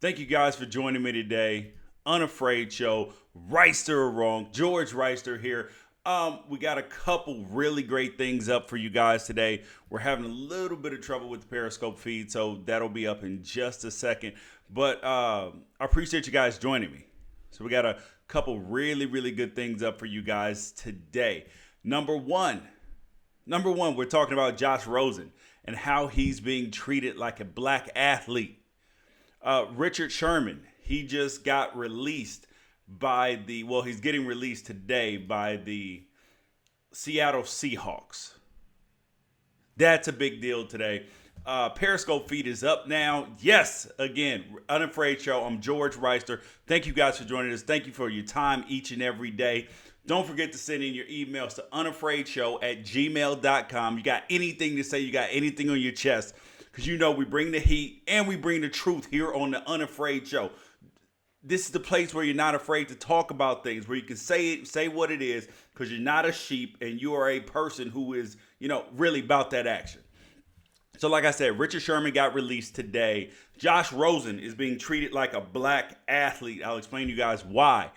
Thank you guys for joining me today. Unafraid Show, Reister or Wrong, George Reister here. We got a couple really great things up for you guys today. We're having a little bit of trouble with the Periscope feed, so that'll be up in just a second. But I appreciate you guys joining me. So we got a couple really good things up for you guys today. Number one, we're talking about Josh Rosen and how he's being treated like a black athlete. Richard Sherman, he just got released by he's getting released today by the Seattle Seahawks. That's a big deal today. Periscope feed is up now. Yes, again, Unafraid Show. I'm George Reister. Thank you guys for joining us. Thank you for your time each and every day. Don't forget to send in your emails to unafraidshow@gmail.com. You got anything to say, you got anything on your chest, because you know we bring the heat and we bring the truth here on the Unafraid Show. This is the place where you're not afraid to talk about things, where you can say what it is, because you're not a sheep and you are a person who is, really about that action. So like I said, Richard Sherman got released today. Josh Rosen is being treated like a black athlete. I'll explain to you guys why.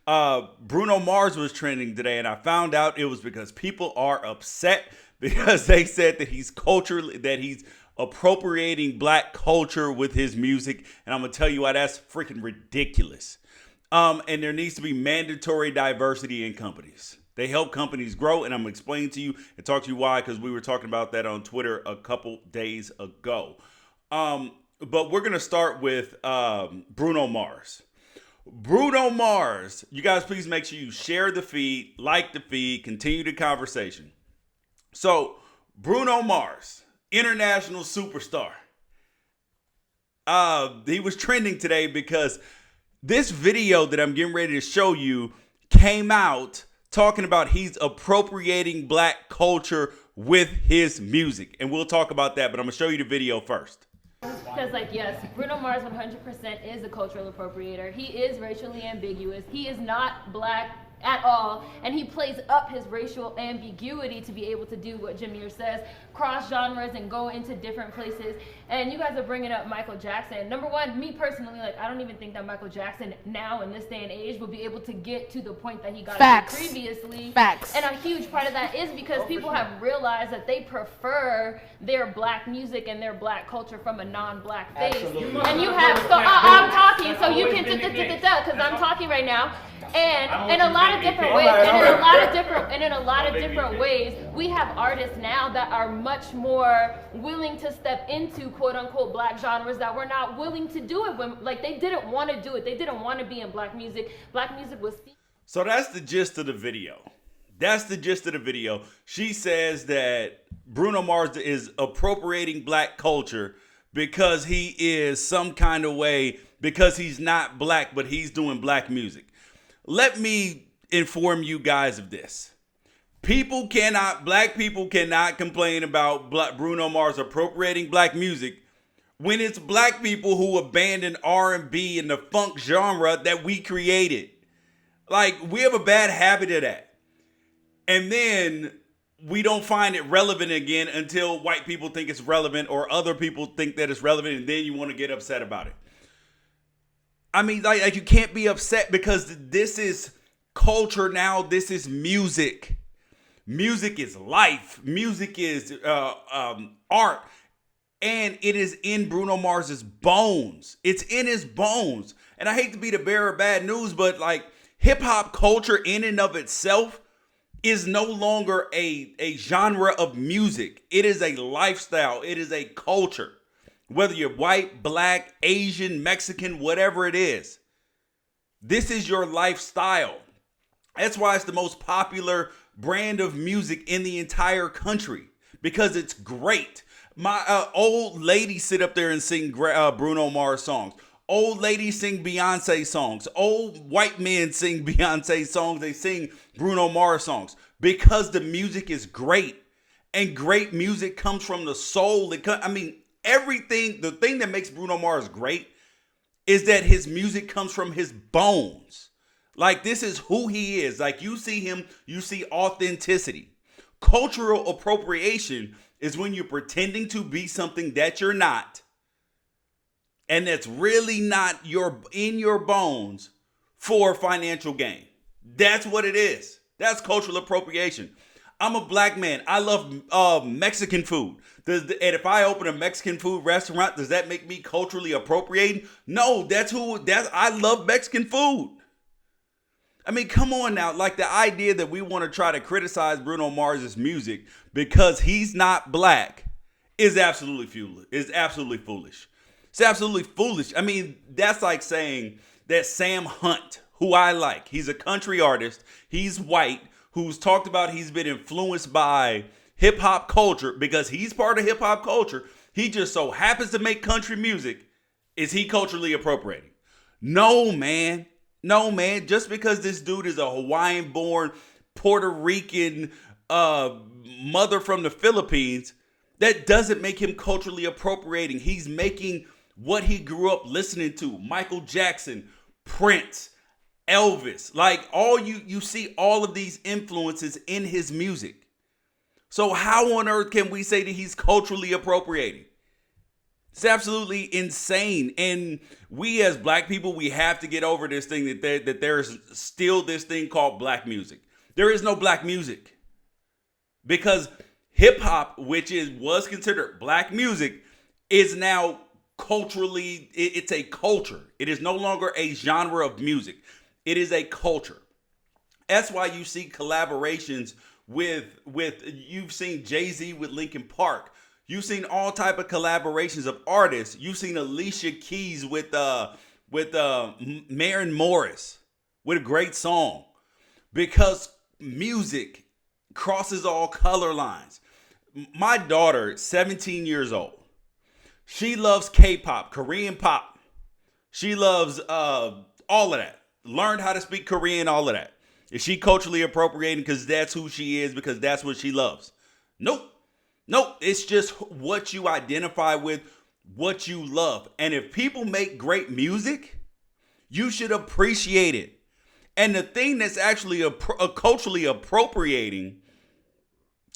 Bruno Mars was trending today, and I found out it was because people are upset because they said that he's appropriating black culture with his music. And I'm going to tell you why that's freaking ridiculous. And there needs to be mandatory diversity in companies. They help companies grow, and I'm going to explain to you and talk to you why, because we were talking about that on Twitter a couple days ago. But we're going to start with Bruno Mars. Bruno Mars, you guys please make sure you share the feed, like the feed, continue the conversation. So Bruno Mars, international superstar. He was trending today because this video that I'm getting ready to show you came out talking about he's appropriating black culture with his music. And we'll talk about that, but I'm going to show you the video first. Because, yes, Bruno Mars 100% is a cultural appropriator. He is racially ambiguous. He is not black at all, and he plays up his racial ambiguity to be able to do what Jameer says, cross genres and go into different places. And you guys are bringing up Michael Jackson. Number one, me personally, I don't even think that Michael Jackson now in this day and age would be able to get to the point that he got to previously. Facts. And a huge part of that is because people have realized that they prefer their black music and their black culture from a non-black face. Absolutely. And you have, so I'm talking, so you can, because I'm talking right now. And in a lot of different ways, and in a lot of different ways, we have artists now that are much more willing to step into quote unquote black genres that were not willing to do it when, they didn't want to do it. They didn't want to be in black music. Black music was. So that's the gist of the video. She says that Bruno Mars is appropriating black culture because he is some kind of way, because he's not black, but he's doing black music. Let me inform you guys of this. Black people cannot complain about Bruno Mars appropriating black music when it's black people who abandon R&B and the funk genre that we created. We have a bad habit of that. And then we don't find it relevant again until white people think it's relevant or other people think that it's relevant, and then you want to get upset about it. I mean, you can't be upset because this is culture now. This is music. Music is life. Music is art. And it is in Bruno Mars's bones. It's in his bones. And I hate to be the bearer of bad news, but hip hop culture in and of itself is no longer a genre of music. It is a lifestyle. It is a culture. Whether you're white, black, Asian, Mexican, whatever it is. This is your lifestyle. That's why it's the most popular brand of music in the entire country. Because it's great. My old ladies sit up there and sing Bruno Mars songs. Old ladies sing Beyonce songs. Old white men sing Beyonce songs. They sing Bruno Mars songs. Because the music is great. And great music comes from the soul. Everything, the thing that makes Bruno Mars great is that his music comes from his bones. This is who he is. You see him, you see authenticity. Cultural appropriation is when you're pretending to be something that you're not and that's really not in your bones for financial gain. That's what it is. That's cultural appropriation. I'm a black man. I love Mexican food. And if I open a Mexican food restaurant, does that make me culturally appropriating? No, I love Mexican food. I mean, come on now. Like, the idea that we want to try to criticize Bruno Mars' music because he's not black is absolutely foolish. It's absolutely foolish. I mean, that's like saying that Sam Hunt, who I like, he's a country artist, he's white, who's talked about he's been influenced by hip hop culture because he's part of hip hop culture. He just so happens to make country music. Is he culturally appropriating? No, man. Just because this dude is a Hawaiian born Puerto Rican mother from the Philippines, that doesn't make him culturally appropriating. He's making what he grew up listening to. Michael Jackson, Prince, Elvis, like you see all of these influences in his music. So how on earth can we say that he's culturally appropriating? It's absolutely insane. And we as black people, we have to get over this thing that there is still this thing called black music. There is no black music. Because hip hop, which was considered black music, is now culturally, it's a culture. It is no longer a genre of music. It is a culture. That's why you see collaborations with you've seen Jay-Z with Linkin Park. You've seen all type of collaborations of artists. You've seen Alicia Keys with Maren Morris with a great song, because music crosses all color lines. My daughter, 17 years old, she loves K-pop, Korean pop. She loves all of that. Learned how to speak Korean, all of that. Is she culturally appropriating because that's who she is, because that's what she loves? Nope. It's just what you identify with, what you love. And if people make great music, you should appreciate it. And the thing that's actually culturally appropriating,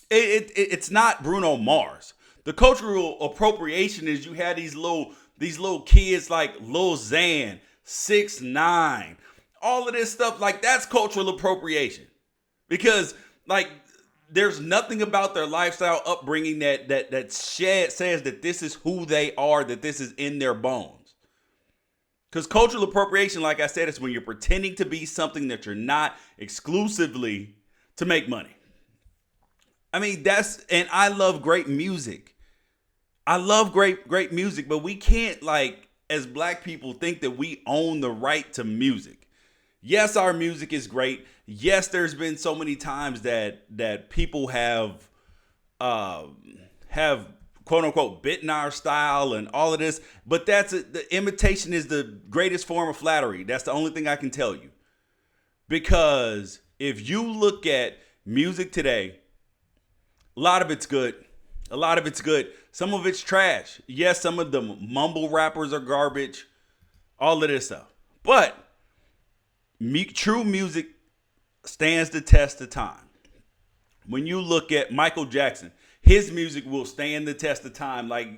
it's not Bruno Mars. The cultural appropriation is you had these little kids like Lil Xan, 6ix9ine, all of this stuff. Like, that's cultural appropriation, because like there's nothing about their lifestyle upbringing that says that this is who they are, that this is in their bones. Because cultural appropriation, like I said, is when you're pretending to be something that you're not, exclusively to make money. I mean, and I love great music. I love great music, but we can't, like, as black people, think that we own the right to music. Yes, our music is great. Yes, there's been so many times that people have quote unquote bitten our style and all of this, but the imitation is the greatest form of flattery. That's the only thing I can tell you. Because if you look at music today, a lot of it's good. Some of it's trash. Yes, some of the mumble rappers are garbage. All of this stuff. But true music stands the test of time. When you look at Michael Jackson, his music will stand the test of time. Like,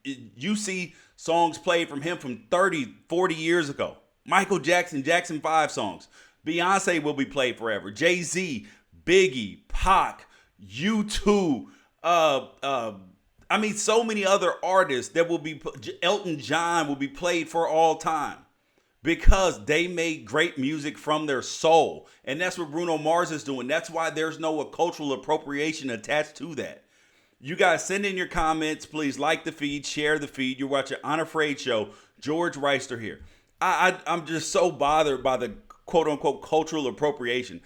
you see songs played from him from 30, 40 years ago. Michael Jackson, Jackson 5 songs. Beyonce will be played forever. Jay-Z, Biggie, Pac, U2, so many other artists that will be, Elton John will be played for all time, because they made great music from their soul. And that's what Bruno Mars is doing. That's why there's no cultural appropriation attached to that. You guys send in your comments. Please like the feed, share the feed. You're watching Unafraid Show. George Reister here. I'm just so bothered by the quote unquote cultural appropriation.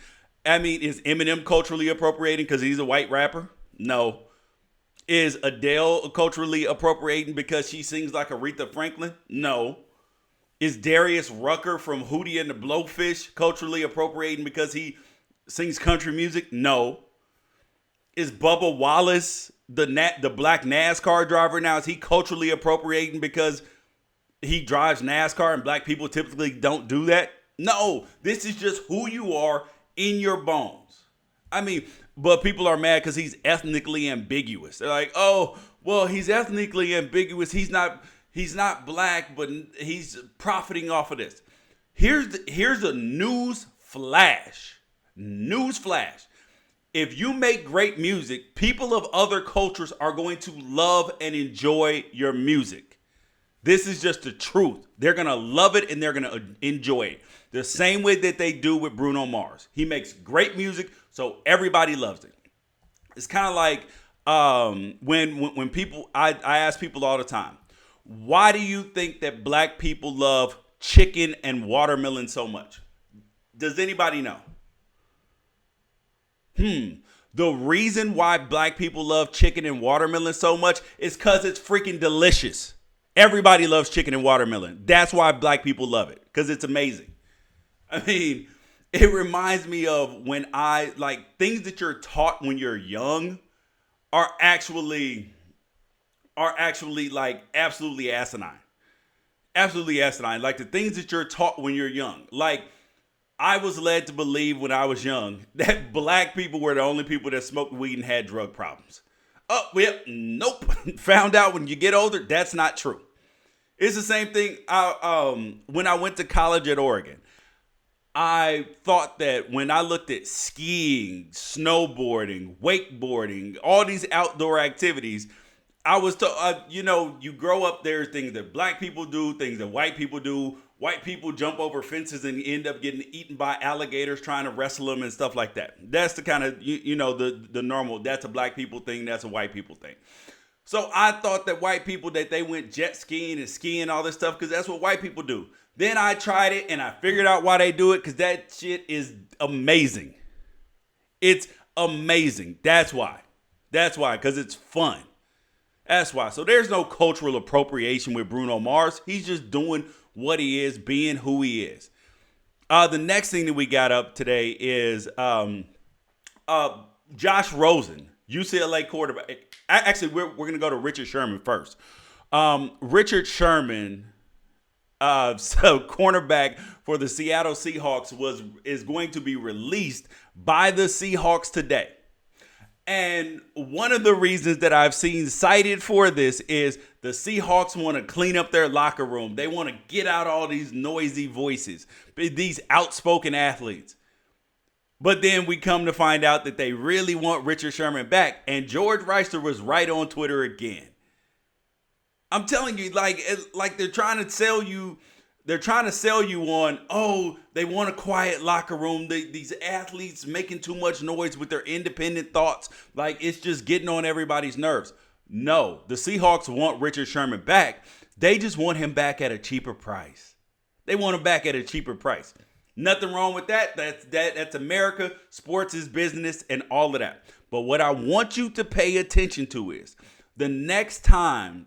I mean, is Eminem culturally appropriating because he's a white rapper? No. Is Adele culturally appropriating because she sings like Aretha Franklin? No. Is Darius Rucker from Hootie and the Blowfish culturally appropriating because he sings country music? No. Is Bubba Wallace, the black NASCAR driver now, is he culturally appropriating because he drives NASCAR and black people typically don't do that? No. This is just who you are in your bones. I mean, but people are mad because he's ethnically ambiguous. They're like, oh, well, he's ethnically ambiguous. He's not He's not black, but he's profiting off of this. Here's a news flash. News flash. If you make great music, people of other cultures are going to love and enjoy your music. This is just the truth. They're going to love it and they're going to enjoy it. The same way that they do with Bruno Mars. He makes great music, so everybody loves it. It's kind of like when people, I ask people all the time, why do you think that black people love chicken and watermelon so much? Does anybody know? The reason why black people love chicken and watermelon so much is because it's freaking delicious. Everybody loves chicken and watermelon. That's why black people love it, because it's amazing. I mean, it reminds me of when things that you're taught when you're young are actually like absolutely asinine. Absolutely asinine. Like the things that you're taught when you're young. Like, I was led to believe when I was young that black people were the only people that smoked weed and had drug problems. Oh, well, nope. Found out when you get older, that's not true. It's the same thing. When I went to college at Oregon, I thought that when I looked at skiing, snowboarding, wakeboarding, all these outdoor activities, I was you grow up, there's things that black people do, things that white people do. White people jump over fences and end up getting eaten by alligators trying to wrestle them and stuff like that. That's the kind of, the normal, that's a black people thing, that's a white people thing. So I thought that white people, that they went jet skiing and skiing, all this stuff, because that's what white people do. Then I tried it and I figured out why they do it, because that shit is amazing. It's amazing. That's why. Because it's fun. That's why. So there's no cultural appropriation with Bruno Mars. He's just doing what he is, being who he is. The next thing that we got up today is Josh Rosen, UCLA quarterback. Actually, we're going to go to Richard Sherman first. Richard Sherman, cornerback for the Seattle Seahawks, is going to be released by the Seahawks today. And one of the reasons that I've seen cited for this is the Seahawks want to clean up their locker room. They want to get out all these noisy voices, these outspoken athletes. But then we come to find out that they really want Richard Sherman back. And George Reister was right on Twitter again. I'm telling you, like they're trying to sell you. They're trying to sell you on, they want a quiet locker room. These athletes making too much noise with their independent thoughts. Like, it's just getting on everybody's nerves. No, the Seahawks want Richard Sherman back. They just want him back at a cheaper price. They want him back at a cheaper price. Nothing wrong with that. That's America. Sports is business and all of that. But what I want you to pay attention to is the next time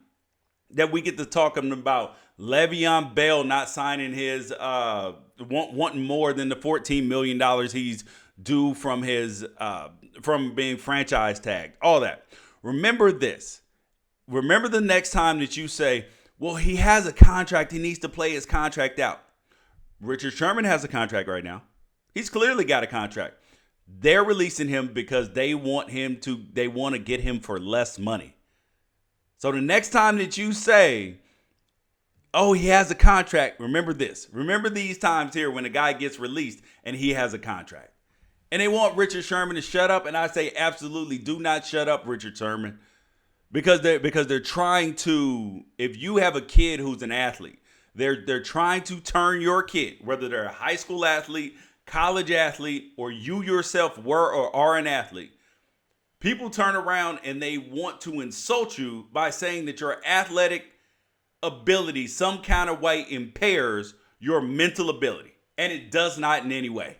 that we get to talking about Le'Veon Bell not signing his, wanting more than the $14 million he's due from his, from being franchise tagged, all that. Remember this. Remember the next time that you say, well, he has a contract. He needs to play his contract out. Richard Sherman has a contract right now. He's clearly got a contract. They're releasing him because they want to get him for less money. So the next time that you say, he has a contract, remember this. Remember these times here when a guy gets released and he has a contract. And they want Richard Sherman to shut up. And I say, absolutely do not shut up, Richard Sherman. Because they're trying to, if you have a kid who's an athlete, they're trying to turn your kid, whether they're a high school athlete, college athlete, or you yourself were or are an athlete. People turn around and they want to insult you by saying that your athletic ability some kind of way impairs your mental ability. And it does not in any way.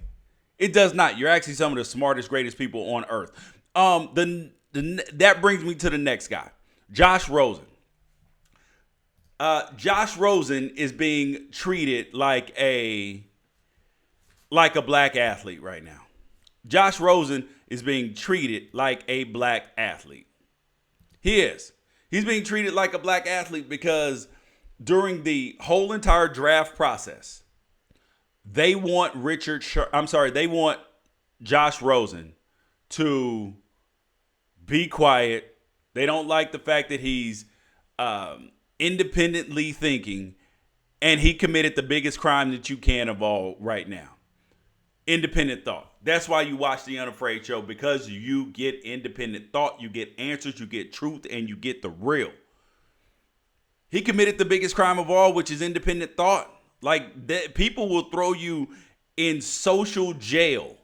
It does not. You're actually some of the smartest, greatest people on earth. That brings me to the next guy, Josh Rosen. Josh Rosen is being treated like a black athlete right now. Josh Rosen is being treated like a black athlete. He is. He's being treated like a black athlete because during the whole entire draft process, they want Josh Rosen to be quiet. They don't like the fact that he's independently thinking, and he committed the biggest crime that you can of all right now. Independent thought. That's why you watch the Unafraid show, because you get independent thought, you get answers, you get truth, and you get the real. He committed the biggest crime of all, which is independent thought. Like, that, people will throw you in social jail.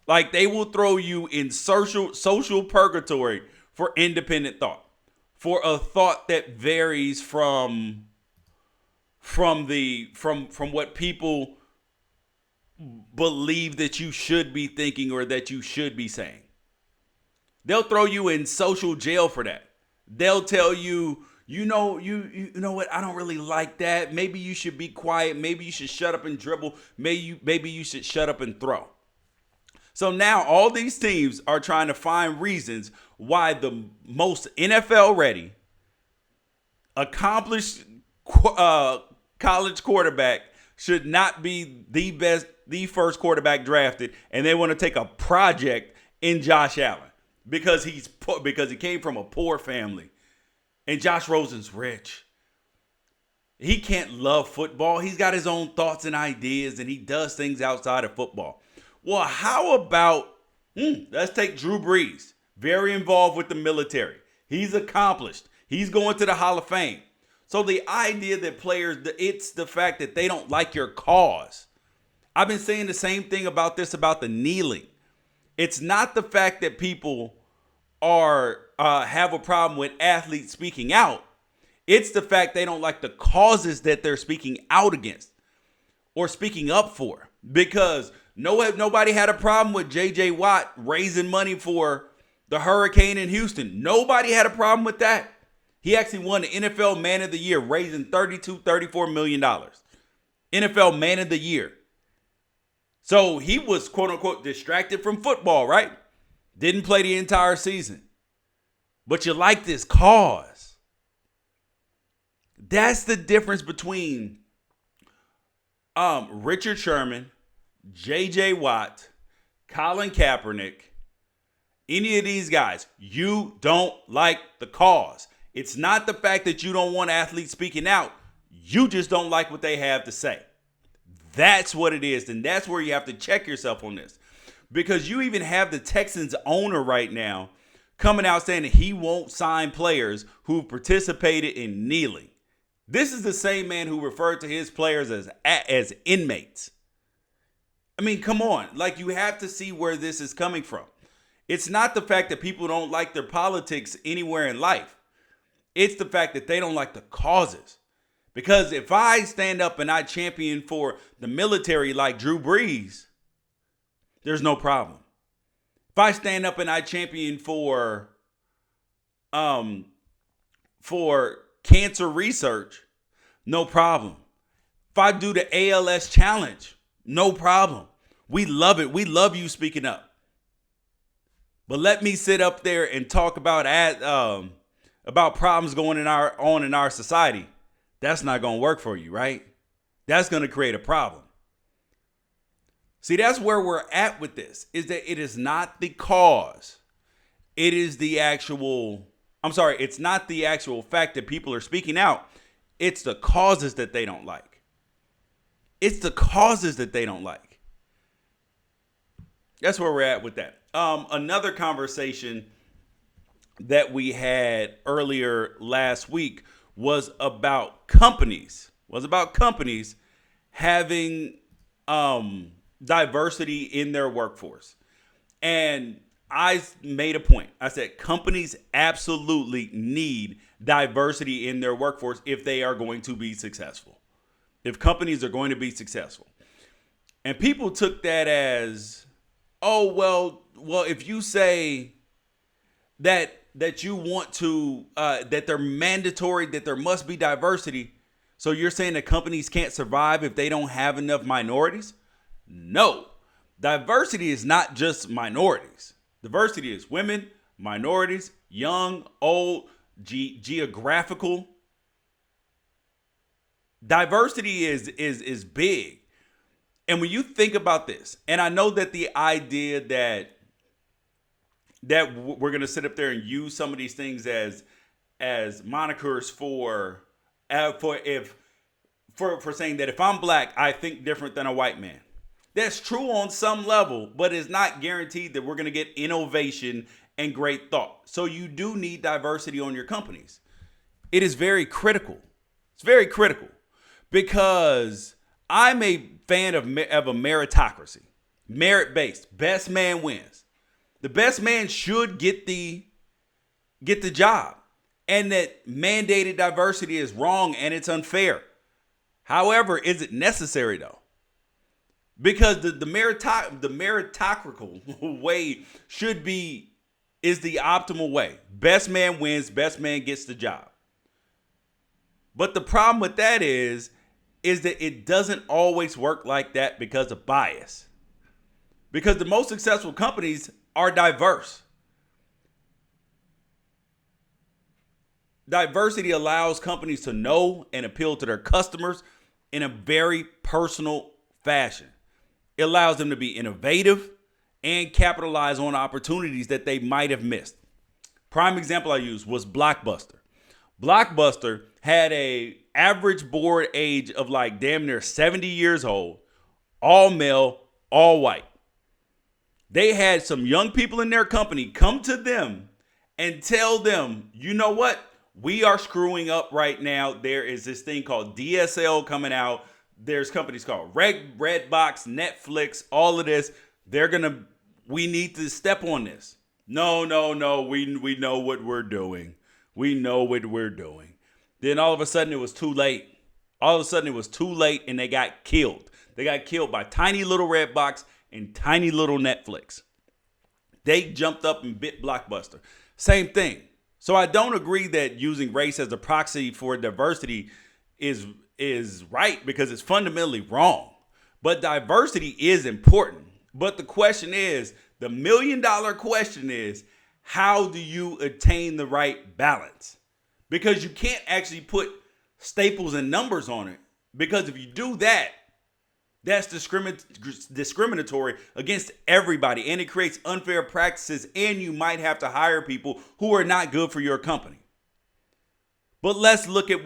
Like, they will throw you in social purgatory for independent thought, for a thought that varies from what people believe that you should be thinking or that you should be saying. They'll throw you in social jail for that. They'll tell you, you know what, I don't really like that. Maybe you should be quiet. Maybe you should shut up and dribble. Maybe you should shut up and throw. So now all these teams are trying to find reasons why the most NFL ready, accomplished college quarterback should not be the first quarterback drafted, and they want to take a project in Josh Allen because he came from a poor family, and Josh Rosen's rich. He can't love football. He's got his own thoughts and ideas, and he does things outside of football. Well, how about let's take Drew Brees, very involved with the military. He's accomplished. He's going to the Hall of Fame. So the idea that players, it's the fact that they don't like your cause. I've been saying the same thing about the kneeling. It's not the fact that people have a problem with athletes speaking out. It's the fact they don't like the causes that they're speaking out against or speaking up for. Because nobody had a problem with J.J. Watt raising money for the hurricane in Houston. Nobody had a problem with that. He actually won the NFL Man of the Year, raising $34 million. NFL Man of the Year. So he was, quote unquote, distracted from football, right? Didn't play the entire season. But you like this cause. That's the difference between Richard Sherman, J.J. Watt, Colin Kaepernick, any of these guys. You don't like the cause. It's not the fact that you don't want athletes speaking out. You just don't like what they have to say. That's what it is. And that's where you have to check yourself on this. Because you even have the Texans owner right now coming out saying that he won't sign players who participated in kneeling. This is the same man who referred to his players as inmates. I mean, come on. Like, you have to see where this is coming from. It's not the fact that people don't like their politics anywhere in life. It's the fact that they don't like the causes. Because if I stand up and I champion for the military like Drew Brees, there's no problem. If I stand up and I champion for cancer research, no problem. If I do the ALS challenge, no problem. We love it. We love you speaking up. But let me sit up there and talk about problems going on in our society. That's not going to work for you, right? That's going to create a problem. See, that's where we're at with this, is that it is not the cause. It is it's not the actual fact that people are speaking out. It's the causes that they don't like. It's the causes that they don't like. That's where we're at with that. Another conversation that we had earlier last week was about companies having diversity in their workforce. And I made a point. I said companies absolutely need diversity in their workforce if they are going to be successful. If companies are going to be successful. And people took that as, oh, well, if you say that you want to, that they're mandatory, that there must be diversity, so you're saying that companies can't survive if they don't have enough minorities? No. Diversity is not just minorities. Diversity is women, minorities, young, old, geographical. Diversity is big. And when you think about this, and I know that the idea that we're going to sit up there and use some of these things as monikers for saying that if I'm black, I think different than a white man. That's true on some level, but it's not guaranteed that we're going to get innovation and great thought. So you do need diversity on your companies. It is very critical. It's very critical because I'm a fan of a meritocracy, merit-based. Best man wins. The best man should get the job, and that mandated diversity is wrong and it's unfair. However, is it necessary though? Because the meritocratic way is the optimal way. Best man wins, best man gets the job. But the problem with that is that it doesn't always work like that because of bias. Because the most successful companies are diverse. Diversity allows companies to know and appeal to their customers in a very personal fashion. It allows them to be innovative and capitalize on opportunities that they might have missed. Prime example I used was Blockbuster. Blockbuster had a average board age of like damn near 70 years old, all male, all white. They had some young people in their company come to them and tell them, you know what? We are screwing up right now. There is this thing called DSL coming out. There's companies called Redbox, Netflix, all of this. We need to step on this. No. We know what we're doing. We know what we're doing. Then all of a sudden it was too late. And they got killed. They got killed by tiny little Redbox and tiny little Netflix. They jumped up and bit Blockbuster. Same thing. So I don't agree that using race as a proxy for diversity is right, because it's fundamentally wrong. But diversity is important. But the question is, the $1 million question is, how do you attain the right balance? Because you can't actually put staples and numbers on it. Because if you do that, that's discriminatory against everybody, and it creates unfair practices, and you might have to hire people who are not good for your company. But let's look at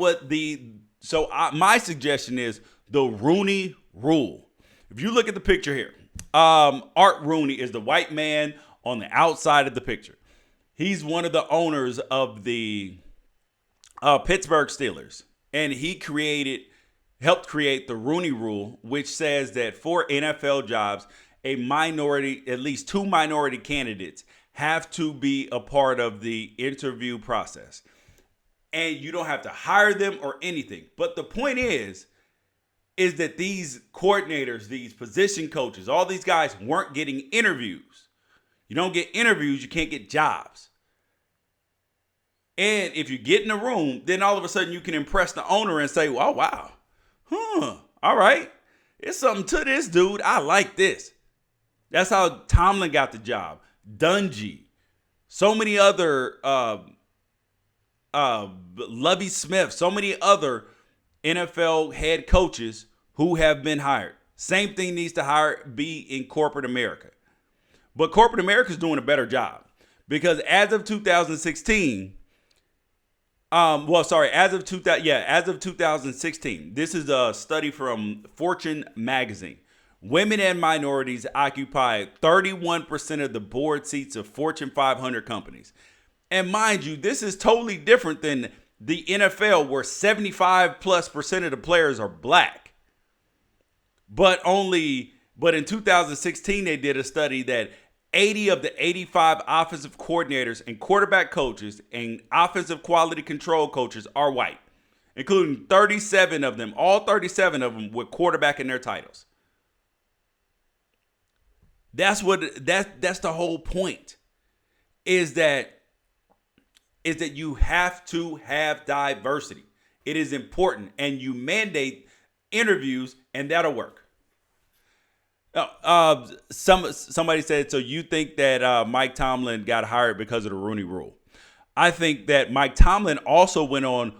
my suggestion is the Rooney Rule. If you look at the picture here, Art Rooney is the white man on the outside of the picture. He's one of the owners of the Pittsburgh Steelers, and he helped create the Rooney Rule, which says that for NFL jobs, at least 2 minority candidates have to be a part of the interview process. And you don't have to hire them or anything. But the point is that these coordinators, these position coaches, all these guys weren't getting interviews. You don't get interviews, you can't get jobs. And if you get in a room, then all of a sudden you can impress the owner and say, oh, wow. All right. It's something to this dude. I like this. That's how Tomlin got the job. Dungy. So many other, Lovie Smith, so many other NFL head coaches who have been hired. Same thing needs to be in corporate America. But corporate America is doing a better job, because as of 2016, as of 2016, this is a study from Fortune magazine. Women and minorities occupy 31% of the board seats of Fortune 500 companies. And mind you, this is totally different than the NFL, where 75+% of the players are black. But in 2016, they did a study that 80 of the 85 offensive coordinators and quarterback coaches and offensive quality control coaches are white, including 37 of them, all 37 of them with quarterback in their titles. That's the whole point, is that you have to have diversity. It is important, and you mandate interviews, and that'll work. Somebody said, so you think that Mike Tomlin got hired because of the Rooney Rule? I think that Mike Tomlin also went on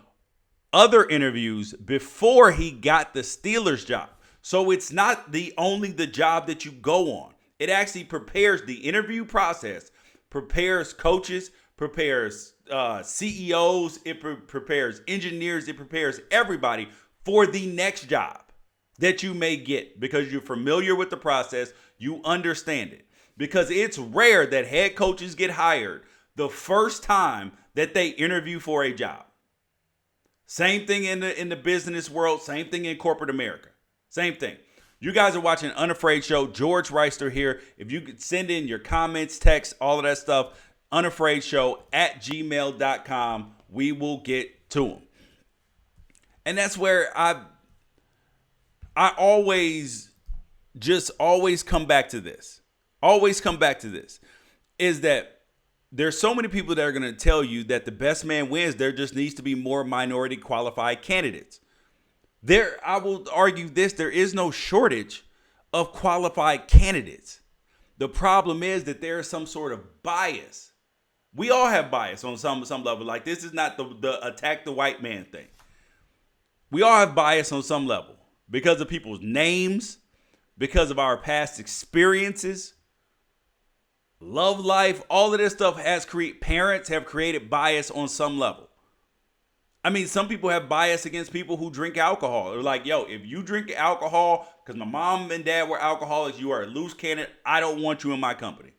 other interviews before he got the Steelers job. So it's not only the job that you go on. It actually prepares the interview process, prepares coaches, prepares CEOs, it prepares engineers, it prepares everybody for the next job that you may get because you're familiar with the process, you understand it. Because it's rare that head coaches get hired the first time that they interview for a job. Same thing in the business world, same thing in corporate America. Same thing. You guys are watching Unafraid Show. George Reister here. If you could send in your comments, text, all of that stuff, unafraidshow@gmail.com. We will get to them. And that's where I always come back to this. Always come back to this. Is that there's so many people that are going to tell you that the best man wins. There just needs to be more minority qualified candidates. I will argue this. There is no shortage of qualified candidates. The problem is that there is some sort of bias. We all have bias on some level. Like, this is not the attack the white man thing. We all have bias on some level because of people's names, because of our past experiences, love life, all of this stuff parents have created bias on some level. I mean, some people have bias against people who drink alcohol. They're like, yo, if you drink alcohol, because my mom and dad were alcoholics, you are a loose cannon. I don't want you in my company.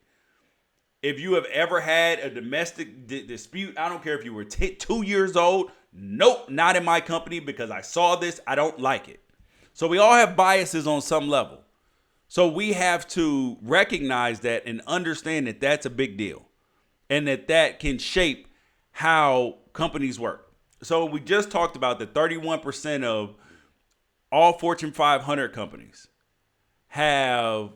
If you have ever had a domestic dispute, I don't care if you were 2 years old. Nope, not in my company because I saw this. I don't like it. So we all have biases on some level. So we have to recognize that and understand that that's a big deal and that can shape how companies work. So we just talked about that 31% of all Fortune 500 companies have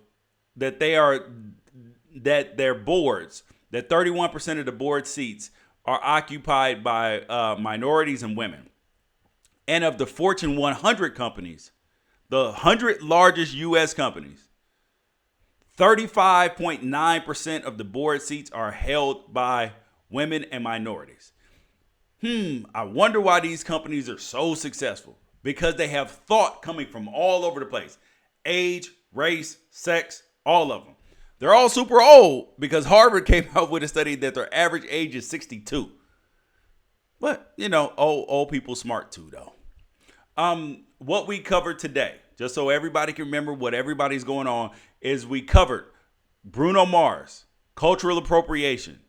that their boards, that 31% of the board seats are occupied by minorities and women. And of the Fortune 100 companies, the 100 largest U.S. companies, 35.9% of the board seats are held by women and minorities. I wonder why these companies are so successful. Because they have thought coming from all over the place. Age, race, sex, all of them. They're all super old because Harvard came out with a study that their average age is 62. But, old people smart too, though. What we covered today, just so everybody can remember what everybody's going on, is we covered Bruno Mars, cultural appropriation.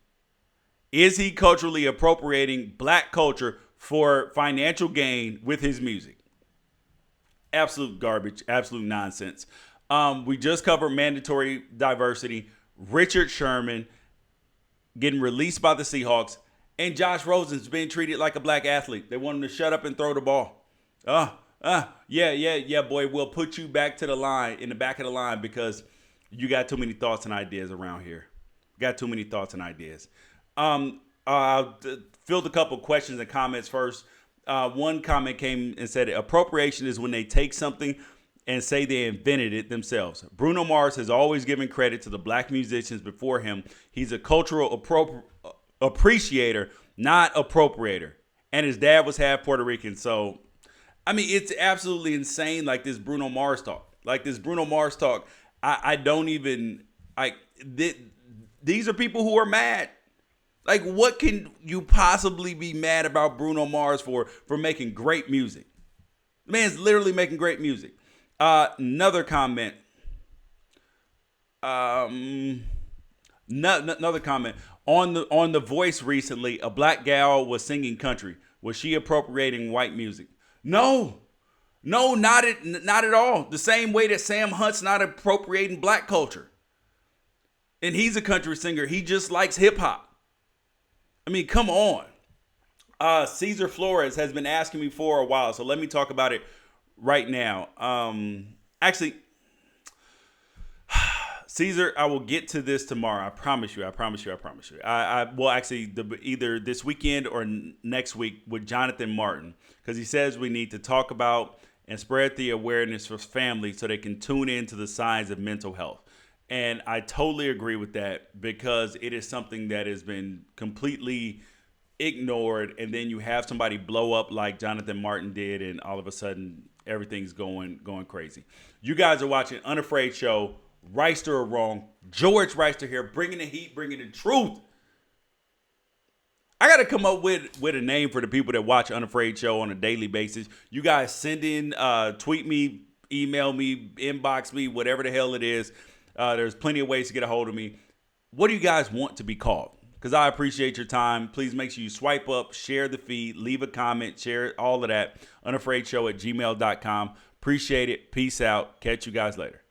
Is he culturally appropriating black culture for financial gain with his music? Absolute garbage, absolute nonsense. We just covered mandatory diversity, Richard Sherman getting released by the Seahawks, and Josh Rosen's being treated like a black athlete. They want him to shut up and throw the ball. Yeah, boy, we'll put you back to the line, in the back of the line, because you got too many thoughts and ideas around here. Got too many thoughts and ideas. I filled a couple questions and comments first. One comment came and said, appropriation is when they take something and say they invented it themselves. Bruno Mars has always given credit to the black musicians before him. He's a cultural appreciator, not appropriator. And his dad was half Puerto Rican. So, I mean, it's absolutely insane. Like this Bruno Mars talk. I don't even, these are people who are mad. Like, what can you possibly be mad about Bruno Mars for making great music? The man's literally making great music. Another comment. Another comment. On The Voice recently, a black gal was singing country. Was she appropriating white music? No, not at all. The same way that Sam Hunt's not appropriating black culture. And he's a country singer. He just likes hip hop. I mean, come on. Cesar Flores has been asking me for a while, so let me talk about it right now. Actually, Caesar, I will get to this tomorrow. I promise you. I will actually either this weekend or next week with Jonathan Martin, because he says we need to talk about and spread the awareness for families so they can tune into the signs of mental health. And I totally agree with that, because it is something that has been completely ignored. And then you have somebody blow up like Jonathan Martin did, and all of a sudden everything's going crazy. You guys are watching Unafraid Show. Reister or wrong. George Reister here, bringing the heat, bringing the truth. I got to come up with a name for the people that watch Unafraid Show on a daily basis. You guys send in, tweet me, email me, inbox me, whatever the hell it is. There's plenty of ways to get a hold of me. What do you guys want to be called? Because I appreciate your time. Please make sure you swipe up, share the feed, leave a comment, share all of that. Unafraidshow@gmail.com. Appreciate it. Peace out. Catch you guys later.